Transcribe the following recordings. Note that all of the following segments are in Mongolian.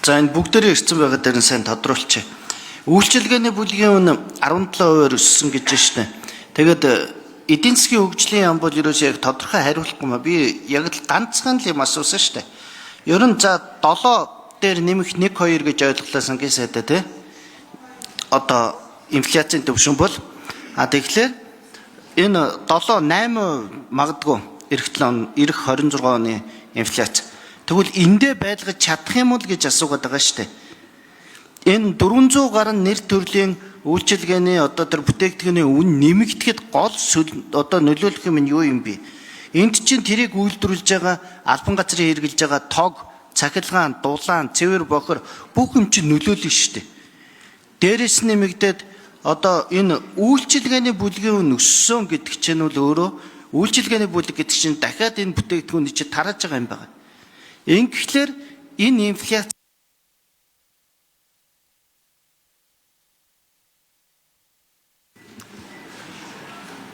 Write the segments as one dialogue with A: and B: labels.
A: За энэ бүгдээрээ ирсэн байгаа дээр нь сайн тодруулчих. Үйлчилгээний бүлгийн үн 17% өссөн гэж байна шүү дээ. Тэгээд эдийн засгийн хөгжлийн яам бол ерөөсөө яг тодорхой хариулахгүй маа. Би яг л ганцхан л юм асуусан шүү дээ. Ер нь за 7 дээр нэмэх 1-2 гэж ойлголоо сангийн сайдаа тий. Одоо инфляцийн төвшин бол тэгэхээр энэ 7-8% магадгүй эх 26 оны инфляц. Тэгвэл эндээ байлгаж чадах юм уу гэж асуугаад байгаа шүү дээ. Энэ 400 гаруй нэр төрлийн үйлчилгээний одоо тэр бүтээгдэхүүний үн нэмэгдэхэд гол одоо нөлөөлөх юм нь юу юм бэ? Энд чинь тэрийг үйлдвэрлэж байгаа албан газрын хэрэгжилж байгаа тог, цахилгаан, дулаан, цэвэр бохор бүх юм чинь нөлөөлнө шүү дээ. Дээрээс нэмэгдээд одоо энэ үйлчилгээний бүлгийн үн өссөн гэдэг чинь бол өөрөө үйлчилгээний бүлэг гэдэг чинь дахиад энэ бүтээгдэхүүний чинь тарааж байгаа юм байна. Ингэхлээр энэ инфляц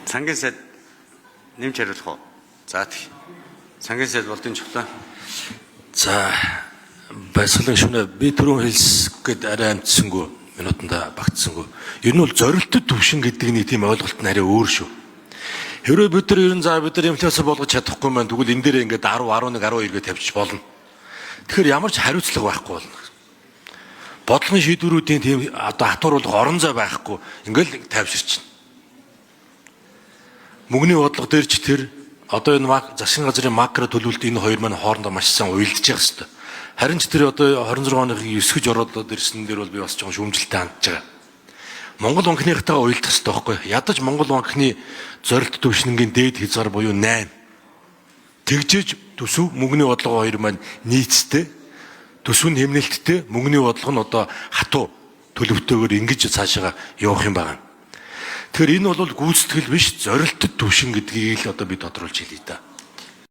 B: Сангийн сайд нэмж хариулах уу? За тийм. Сангийн сайд болдын чухлаа.
C: За баясгалан шүнэ би түрүүн хэлсгээд арай амтсангүй минутанда багтсангүй. Ер нь бол зорилттой төвшин гэдэг нэг тийм ойлголт нь арай өөр шүү. Хэрвээ бид нар инфляц болгож чадахгүй маань тэгвэл энэ дээр ингээд 10, 11, 12 гэж тавьчих болно. Тэгэхээр ямар ч хариуцлага байхгүй болно. Бодлогын шийдвэрүүдийн тийм одоо хатууруулах орон зай байхгүй ингээл тавьширч. Мөнгөний бодлого дээр ч тэр одоо энэ засгийн газрын макро төлөвлөлт энэ хоёр маань хоорондоо маш сайн уялдаж байгаа хэвээр. Харин ч тэр одоо 26 оны 9 гэж ороод ирсэн дээр бол би бас жоохон шүүмжлэлтэй хандж байгаа. Монгол банкныхтайгаа уялдах хэрэгтэй байхгүй. Ядаж Монгол банкны зорилт төвшингийн дээд хязгаар буюу 8. Тэгжээж төсөв мөнгөний бодлого хоёр маань нийцтэй. Төсөв нь хэмнэлттэй, мөнгөний бодлого нь одоо хатуу төлөвтөөгөр ингэж цаашаа явах юм байна. Тэгэхээр энэ бол гүйцэтгэл биш, зорилттой төвшин гэдгийг л одоо би тодруулж хэлье да.